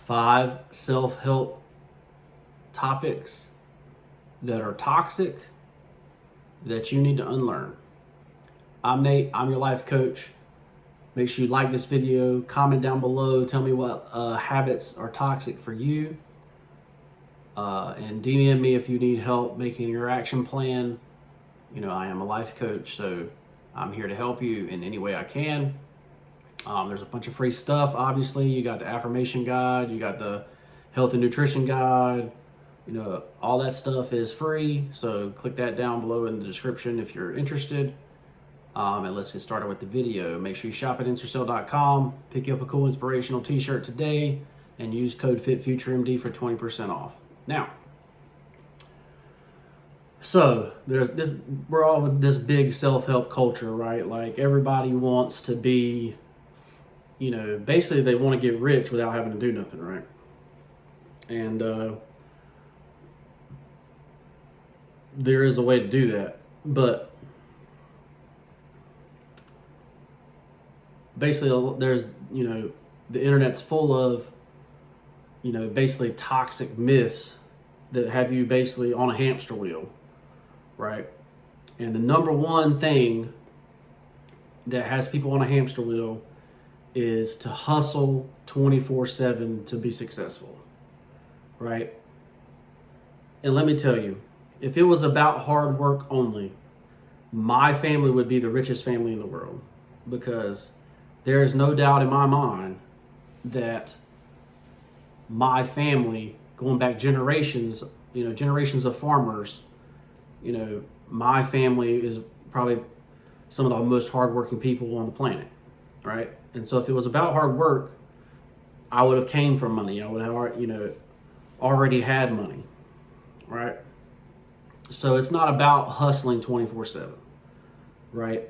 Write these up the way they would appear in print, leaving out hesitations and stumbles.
5 self-help topics that are toxic that you need to unlearn. I'm Nate, I'm your life coach. Make sure you like this video, comment down below, tell me what habits are toxic for you, and DM me if you need help making your action plan. You know, I am a life coach, so I'm here to help you in any way I can. There's a bunch of free stuff, obviously. You got the affirmation guide, you got the health and nutrition guide, you know, all that stuff is free. So click that down below in the description if you're interested. And let's get started with the video. Make sure you shop at Ensorsale.com, pick up a cool inspirational t-shirt today, and use code FitfutureMD for 20% off. Now, so there's this, we're all with this big self-help culture, right? Like everybody wants to be, you know, basically they want to get rich without having to do nothing, right? And there is a way to do that, but basically there's, you know, the internet's full of, you know, basically toxic myths that have you basically on a hamster wheel, right? And the number one thing that has people on a hamster wheel is to hustle 24/7 to be successful, right? And let me tell you, if it was about hard work only, my family would be the richest family in the world, because there is no doubt in my mind that my family, going back generations, you know, generations of farmers, you know, my family is probably some of the most hardworking people on the planet, right? And so if it was about hard work, I would have came from money. I would have, you know, already had money, right? So it's not about hustling 24/7, right?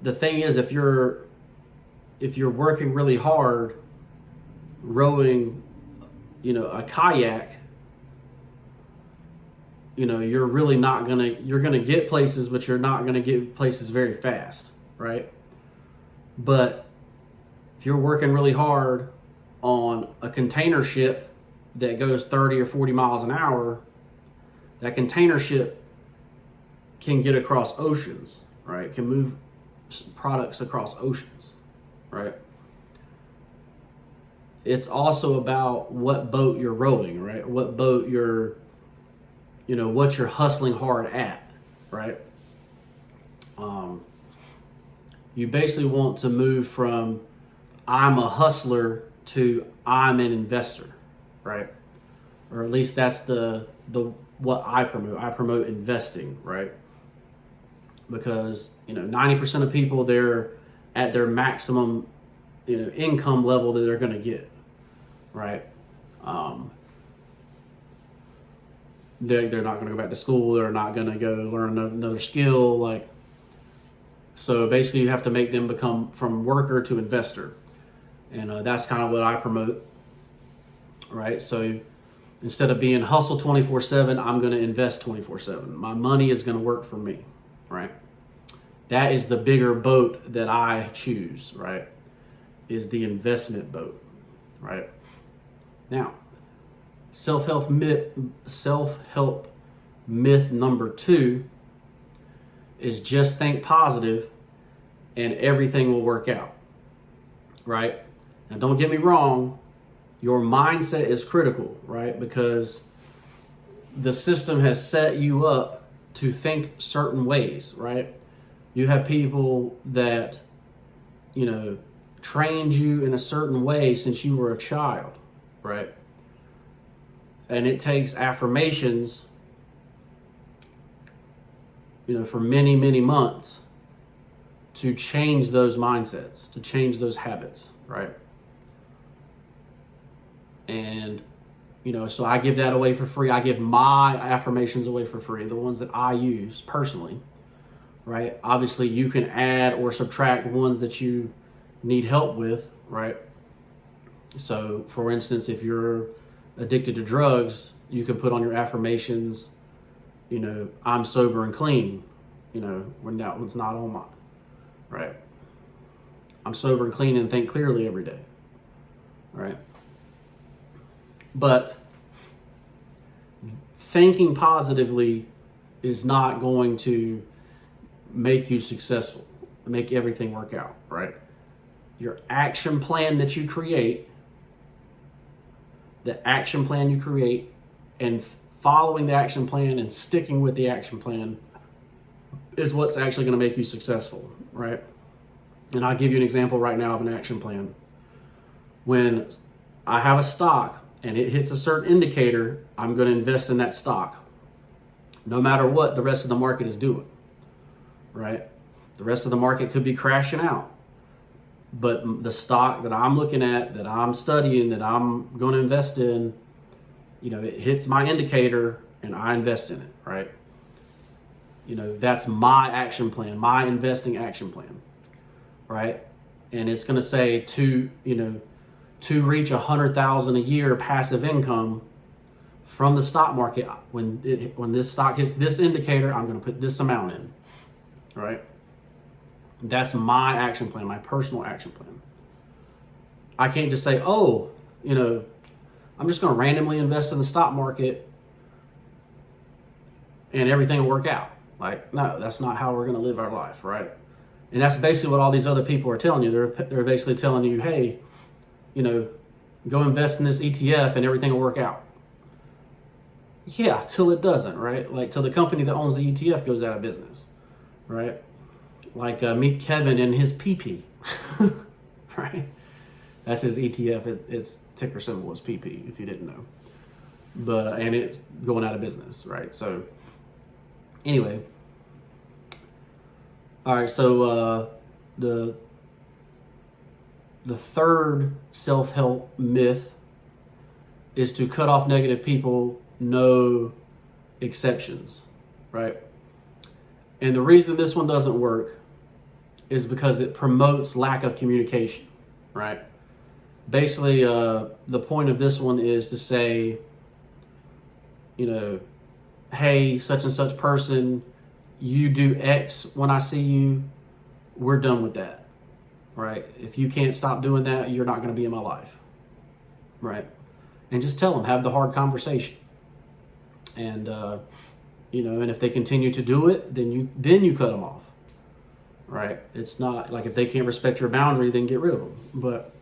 The thing is, if you're working really hard, rowing, you know, a kayak, you know, you're really not you're gonna get places, but you're not gonna get places very fast, right? But if you're working really hard on a container ship that goes 30 or 40 miles an hour, that container ship can get across oceans, right? Can move products across oceans, right? It's also about what boat you're rowing, right? What boat you're, you know, what you're hustling hard at, right? You basically want to move from I'm a hustler to I'm an investor, right? Or at least that's the what I promote. I promote investing, right? Because, you know, 90% of people, they're at their maximum, you know, income level that they're going to get, right? They're not going to go back to school. They're not going to go learn another skill. Like, so basically you have to make them become from worker to investor. And that's kind of what I promote, right? So instead of being hustle 24/7, I'm going to invest 24/7. My money is going to work for me, right? That is the bigger boat that I choose, right? Is the investment boat, right? Now, self-help myth number 2 is just think positive and everything will work out, right? Now, don't get me wrong, your mindset is critical, right? Because the system has set you up to think certain ways, right? You have people that, you know, trained you in a certain way since you were a child, right? And it takes affirmations, you know, for many, many months to change those mindsets, to change those habits, right? And, you know, so I give that away for free. I give my affirmations away for free, the ones that I use personally, right? Obviously, you can add or subtract ones that you need help with, right? So, for instance, if you're addicted to drugs, you can put on your affirmations, you know, I'm sober and clean, you know, when that one's not on mine, right? I'm sober and clean and think clearly every day, right? But thinking positively is not going to make you successful, make everything work out, right? Your action plan that you create, and following the action plan and sticking with the action plan is what's actually going to make you successful, right? And I'll give you an example right now of an action plan. When I have a stock and it hits a certain indicator, I'm going to invest in that stock, no matter what the rest of the market is doing, right? The rest of the market could be crashing out, but the stock that I'm looking at, that I'm studying, that I'm going to invest in, it hits my indicator and I invest in it, right? That's my action plan, my investing action plan, right? And it's going to say to reach 100,000 a year passive income from the stock market, when this stock hits this indicator, I'm going to put this amount in, right? That's my action plan, my personal action plan. I can't just say, I'm just going to randomly invest in the stock market and everything will work out. Like, no, that's not how we're going to live our life, right? And that's basically what all these other people are telling you. They're basically telling you, hey, go invest in this ETF and everything will work out. Yeah, till it doesn't, right? Like, till the company that owns the ETF goes out of business, right? Like meet Kevin and his PP, right? That's his ETF. Its ticker symbol is PP, if you didn't know. But and it's going out of business, right? So anyway, all right. So the third self-help myth is to cut off negative people, no exceptions, right? And the reason this one doesn't work is because it promotes lack of communication, right? Basically, the point of this one is to say, hey, such and such person, you do X when I see you, we're done with that, right? If you can't stop doing that, you're not going to be in my life, right? And just tell them, have the hard conversation. And, and if they continue to do it, then you cut them off, right? It's not like if they can't respect your boundary, then get rid of them. But,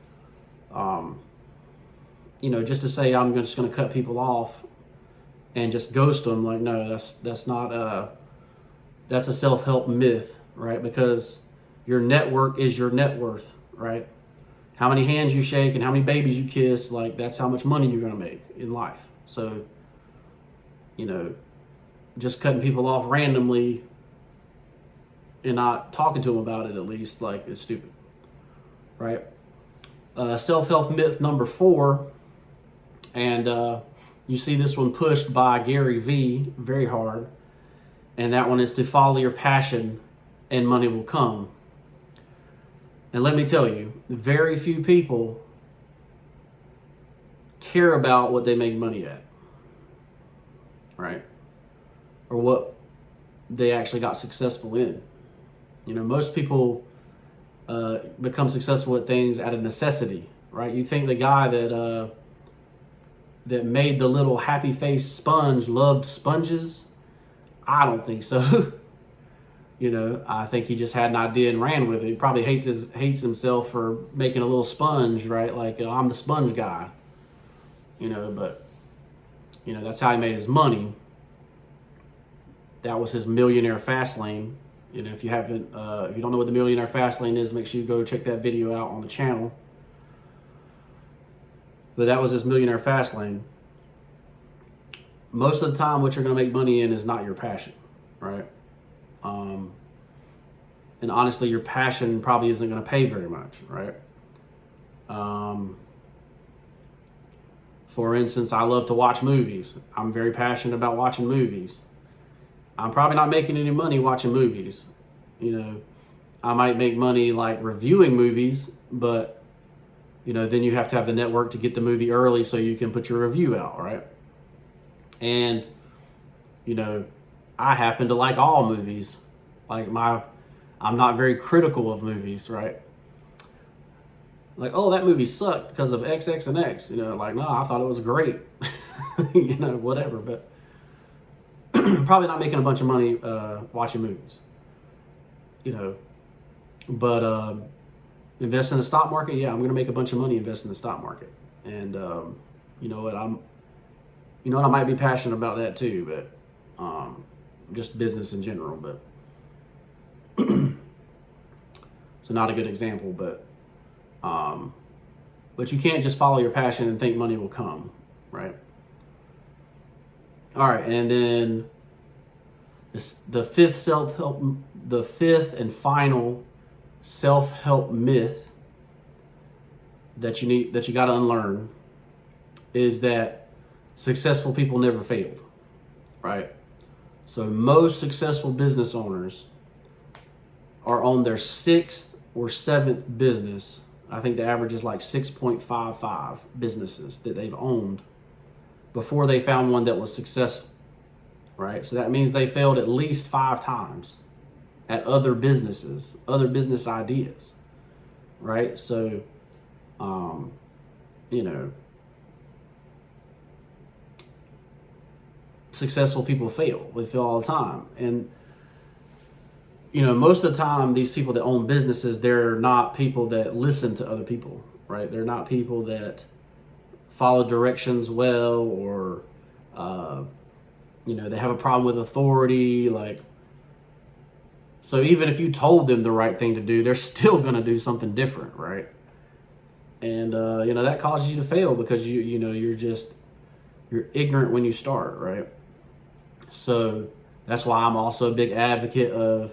just to say I'm just going to cut people off and just ghost them, like, no, that's not that's a self-help myth, right? Because your network is your net worth, right? How many hands you shake and how many babies you kiss, like, that's how much money you're going to make in life. So, just cutting people off randomly and not talking to them about it, at least, like, is stupid, right? Self-help myth number 4, and you see this one pushed by Gary V very hard, and that one is to follow your passion and money will come. And let me tell you, very few people care about what they make money at, right? Or what they actually got successful in. Most people become successful at things out of necessity, right? You think the guy that made the little happy face sponge loved sponges? I don't think so. I think he just had an idea and ran with it. He probably hates himself for making a little sponge, right? Like, I'm the sponge guy, but that's how he made his money. That was his millionaire fast lane. If you don't know what the millionaire fast lane is, make sure you go check that video out on the channel. But that was his millionaire fast lane. Most of the time, what you're going to make money in is not your passion, right? And honestly, your passion probably isn't going to pay very much, right? For instance, I love to watch movies. I'm very passionate about watching movies. I'm probably not making any money watching movies. I might make money like reviewing movies, but then you have to have the network to get the movie early so you can put your review out, right? And I happen to like all movies. Like I'm not very critical of movies, right? Like, oh, that movie sucked because of X, X, and X. You know, like, no, I thought it was great. You know, whatever. But probably not making a bunch of money watching movies. You know, but invest in the stock market. Yeah, I'm going to make a bunch of money investing in the stock market. And you know what, I might be passionate about that too, but just business in general. But so not a good example, but you can't just follow your passion and think money will come, right? All right, and then the fifth and final self-help myth that you got to unlearn is that successful people never failed, right? So most successful business owners are on their 6th or 7th business. I think the average is like 6.55 businesses that they've owned before they found one that was successful, right? So that means they failed at least 5 times at other businesses, other business ideas, right? So, you know, successful people fail. They fail all the time. And, you know, most of the time, these people that own businesses, they're not people that listen to other people, right? They're not people that follow directions well, or, you know, they have a problem with authority. Like, so even if you told them the right thing to do, they're still going to do something different, right? And, you know, that causes you to fail because you know, you're ignorant when you start, right? So that's why I'm also a big advocate of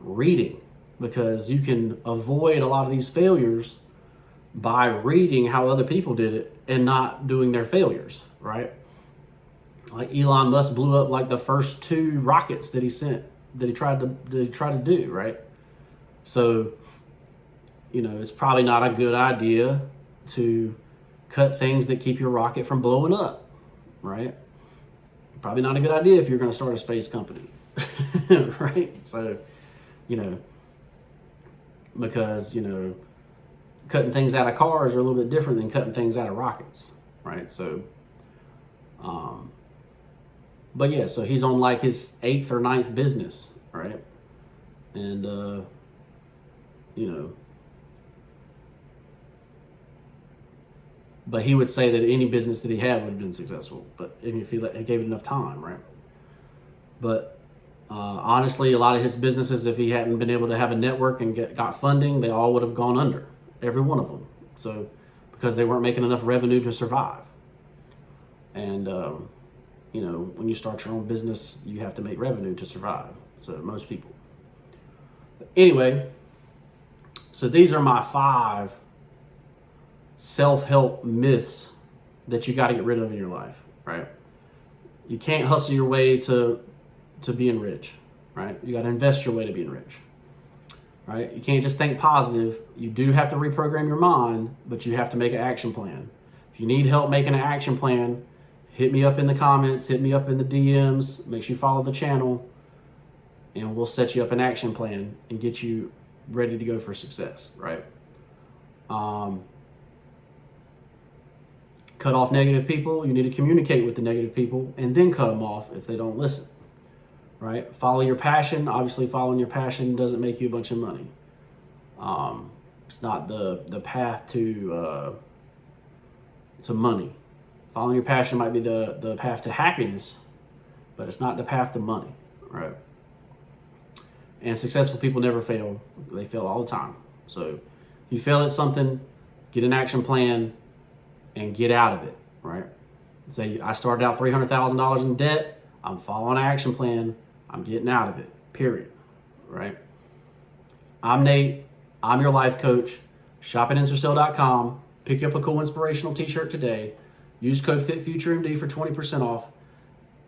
reading, because you can avoid a lot of these failures by reading how other people did it and not doing their failures, right? Like Elon Musk blew up like the first 2 rockets that he tried to do, right? So, you know, it's probably not a good idea to cut things that keep your rocket from blowing up, right? Probably not a good idea if you're going to start a space company, right? So, you know, because, you know, cutting things out of cars are a little bit different than cutting things out of rockets, right? So, but yeah, so he's on like his 8th or 9th business, right? And, you know, but he would say that any business that he had would have been successful, but if he gave it enough time, right? But honestly, a lot of his businesses, if he hadn't been able to have a network and got funding, they all would have gone under, every one of them. So, because they weren't making enough revenue to survive. And, you know, when you start your own business, you have to make revenue to survive. So most people. But anyway, so these are my 5 self-help myths that you got to get rid of in your life, right? You can't hustle your way to being rich, right? You got to invest your way to being rich, right? You can't just think positive. You do have to reprogram your mind, but you have to make an action plan. If you need help making an action plan, hit me up in the comments, hit me up in the DMs, make sure you follow the channel, and we'll set you up an action plan and get you ready to go for success, right? Cut off negative people. You need to communicate with the negative people and then cut them off if they don't listen, right? Follow your passion. Obviously, following your passion doesn't make you a bunch of money. It's not the path to money. Following your passion might be the path to happiness, but it's not the path to money, right? And successful people never fail. They fail all the time. So if you fail at something, get an action plan and get out of it, right? Say, I started out $300,000 in debt. I'm following an action plan. I'm getting out of it, period, right? I'm Nate. I'm your life coach. Shop at Ensorsale.com. Pick up a cool inspirational t-shirt today. Use code FitfutureMD for 20% off.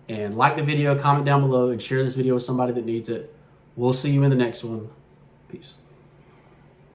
And like the video, comment down below, and share this video with somebody that needs it. We'll see you in the next one. Peace.